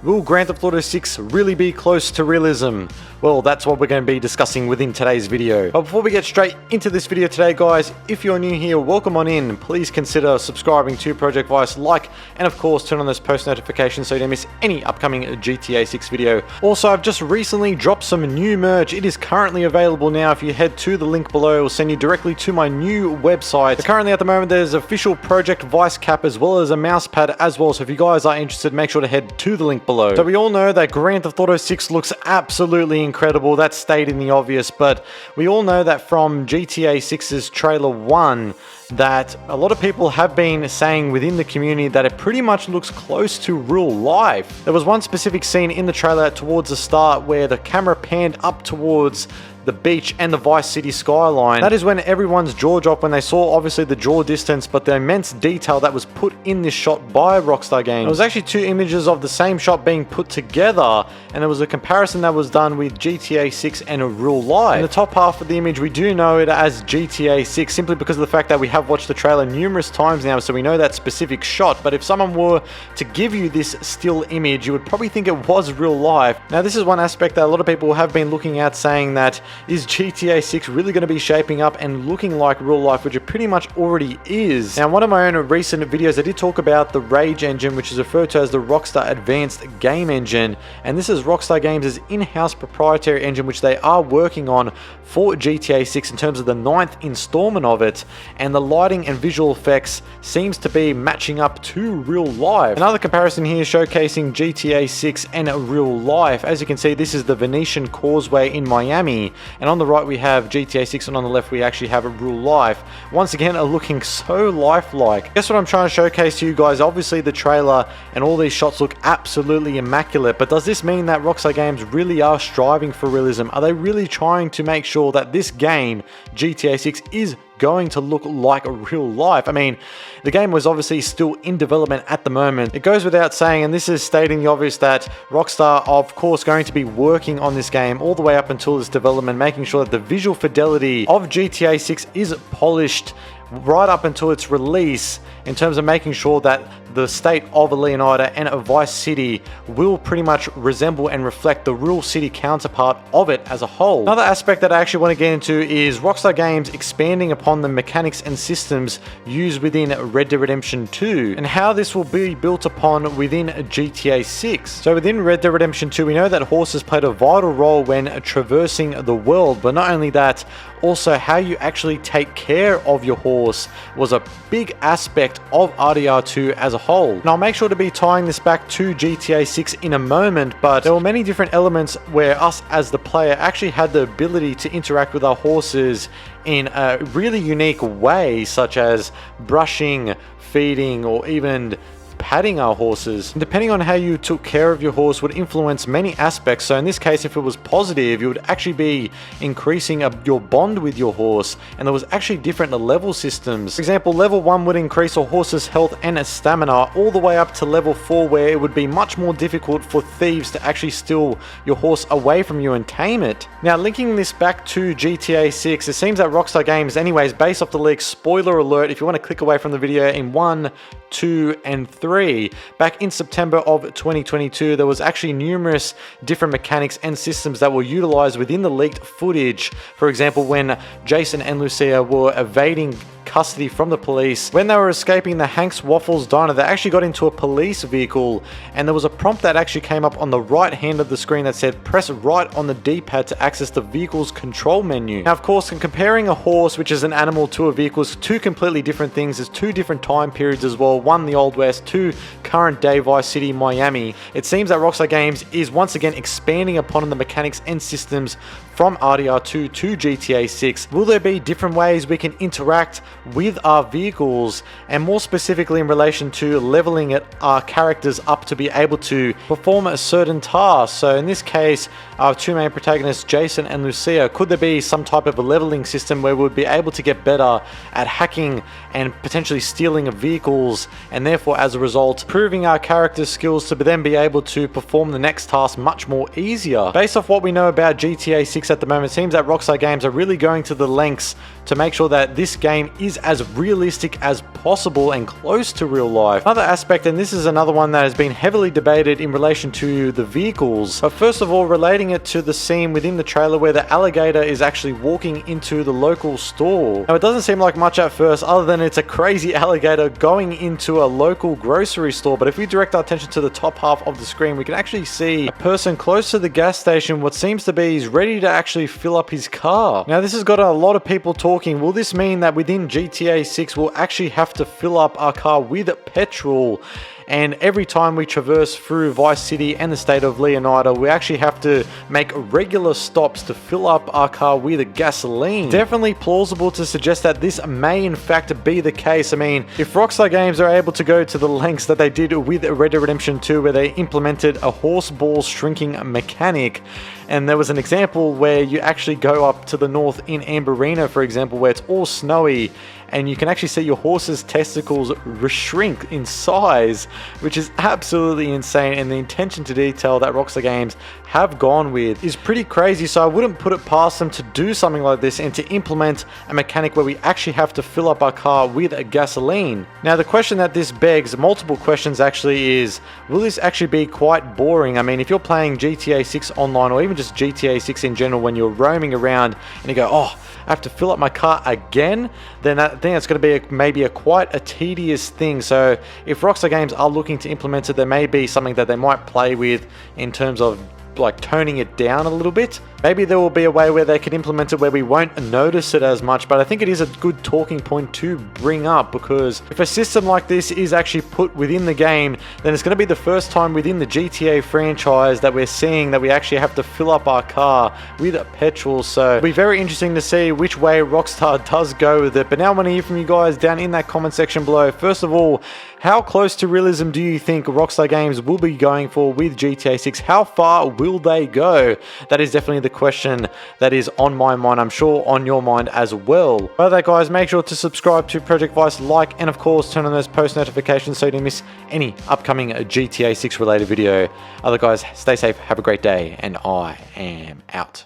Will Grand Theft Auto 6 really be close to realism? Well, that's what we're going to be discussing within today's video. But before we get straight into this video today, guys, if you're new here, welcome on in. Please consider subscribing to Project Vice, like, and of course turn on those post notifications so you don't miss any upcoming GTA 6 video. Also, I've just recently dropped some new merch. It is currently available now. If you head to the link below, it will send you directly to my new website. So currently at the moment, there's official Project Vice cap as well as a mouse pad as well. So if you guys are interested, make sure to head to the link below. So we all know that Grand Theft Auto 6 looks absolutely incredible. That's stating the obvious, but we all know that from GTA 6's trailer 1 that a lot of people have been saying within the community that it pretty much looks close to real life. There was one specific scene in the trailer towards the start where the camera panned up towards the beach and the Vice City skyline. That is when everyone's jaw dropped when they saw obviously the draw distance, but the immense detail that was put in this shot by Rockstar Games. It was actually two images of the same shot being put together, and there was a comparison that was done with GTA 6 and a real life. In the top half of the image, we do know it as GTA 6 simply because of the fact that we have watched the trailer numerous times now, so we know that specific shot. But if someone were to give you this still image, you would probably think it was real life. Now, this is one aspect that a lot of people have been looking at, saying that is GTA 6 really going to be shaping up and looking like real life, which it pretty much already is. Now, in one of my own recent videos, I did talk about the Rage engine, which is referred to as the Rockstar Advanced Game Engine, and this is Rockstar Games' in-house proprietary engine, which they are working on for GTA 6 in terms of the 9th installment of it, and the lighting and visual effects seems to be matching up to real life. Another comparison here showcasing GTA 6 and real life. As you can see, this is the Venetian Causeway in Miami, and on the right we have GTA 6, and on the left we actually have a real life. Once again, are looking so lifelike. Guess what I'm trying to showcase to you guys? Obviously the trailer and all these shots look absolutely immaculate, but does this mean that Rockstar Games really are striving for realism? Are they really trying to make sure that this game, GTA 6, is going to look like real life? I mean, the game was obviously still in development at the moment. It goes without saying, and this is stating the obvious, that Rockstar are of course going to be working on this game all the way up until its development, making sure that the visual fidelity of GTA 6 is polished right up until its release, in terms of making sure that the state of Leonida and a Vice City will pretty much resemble and reflect the real city counterpart of it as a whole. Another aspect that I actually want to get into is Rockstar Games expanding upon the mechanics and systems used within Red Dead Redemption 2 and how this will be built upon within GTA 6. So within Red Dead Redemption 2, we know that horses played a vital role when traversing the world, but not only that, also how you actually take care of your horse was a big aspect of RDR2 as a whole. And I'll make sure to be tying this back to GTA 6 in a moment, but there were many different elements where us as the player actually had the ability to interact with our horses in a really unique way, such as brushing, feeding, or even patting our horses. And depending on how you took care of your horse would influence many aspects. So in this case, if it was positive, you would actually be increasing your bond with your horse, and there was actually different level systems. For example, level 1 would increase a horse's health and stamina all the way up to level 4, where it would be much more difficult for thieves to actually steal your horse away from you and tame it. Now, linking this back to GTA 6, it seems that Rockstar Games, anyways, based off the leaks, spoiler alert if you want to click away from the video, in 1, 2, and 3, back in September of 2022, there was actually numerous different mechanics and systems that were utilized within the leaked footage. For example, when Jason and Lucia were evading custody from the police, when they were escaping the Hank's Waffles diner, they actually got into a police vehicle, and there was a prompt that actually came up on the right hand of the screen that said press right on the D-pad to access the vehicle's control menu. Now, of course, comparing a horse, which is an animal, to a vehicle is two completely different things. There's two different time periods as well. One, the Old West, two, current day Vice City, Miami. It seems that Rockstar Games is once again expanding upon the mechanics and systems from RDR2 to GTA 6. Will there be different ways we can interact with our vehicles, and more specifically in relation to leveling our characters up to be able to perform a certain task? So in this case, our two main protagonists, Jason and Lucia, could there be some type of a leveling system where we'd be able to get better at hacking and potentially stealing of vehicles, and therefore as a result improving our characters' skills to then be able to perform the next task much more easier? Based off what we know about GTA 6 at the moment, it seems that Rockstar Games are really going to the lengths to make sure that this game is as realistic as possible and close to real life. Another aspect, and this is another one that has been heavily debated in relation to the vehicles, but first of all, relating it to the scene within the trailer where the alligator is actually walking into the local store. Now, it doesn't seem like much at first, other than it's a crazy alligator going into a local grocery store, but if we direct our attention to the top half of the screen, we can actually see a person close to the gas station, what seems to be is ready to actually fill up his car. Now, this has got a lot of people talking. Will this mean that within GTA 6 we'll actually have to fill up our car with petrol? And every time we traverse through Vice City and the state of Leonardo, we actually have to make regular stops to fill up our car with gasoline. Definitely plausible to suggest that this may in fact be the case. I mean, if Rockstar Games are able to go to the lengths that they did with Red Dead Redemption 2, where they implemented a horse ball shrinking mechanic, and there was an example where you actually go up to the north in Amberina, for example, where it's all snowy, and you can actually see your horse's testicles shrink in size, which is absolutely insane. And the attention to detail that Rockstar Games have gone with is pretty crazy. So I wouldn't put it past them to do something like this and to implement a mechanic where we actually have to fill up our car with gasoline. Now, the question that this begs, multiple questions actually, is will this actually be quite boring? I mean, if you're playing GTA 6 online, or even just GTA 6 in general, when you're roaming around and you go, oh, I have to fill up my car again, then I think it's going to be maybe quite a tedious thing. So if Rockstar Games are looking to implement it, there may be something that they might play with in terms of like toning it down a little bit. Maybe there will be a way where they can implement it where we won't notice it as much, but I think it is a good talking point to bring up, because if a system like this is actually put within the game, then it's going to be the first time within the GTA franchise that we're seeing that we actually have to fill up our car with petrol. So it'll be very interesting to see which way Rockstar does go with it. But now I want to hear from you guys down in that comment section below. First of all, how close to realism do you think Rockstar Games will be going for with GTA 6? How far will they go? That is definitely the question that is on my mind. I'm sure on your mind as well. By that, guys, make sure to subscribe to Project Vice, like, and of course turn on those post notifications so you don't miss any upcoming GTA 6 related video. Other guys, stay safe, have a great day, and I am out.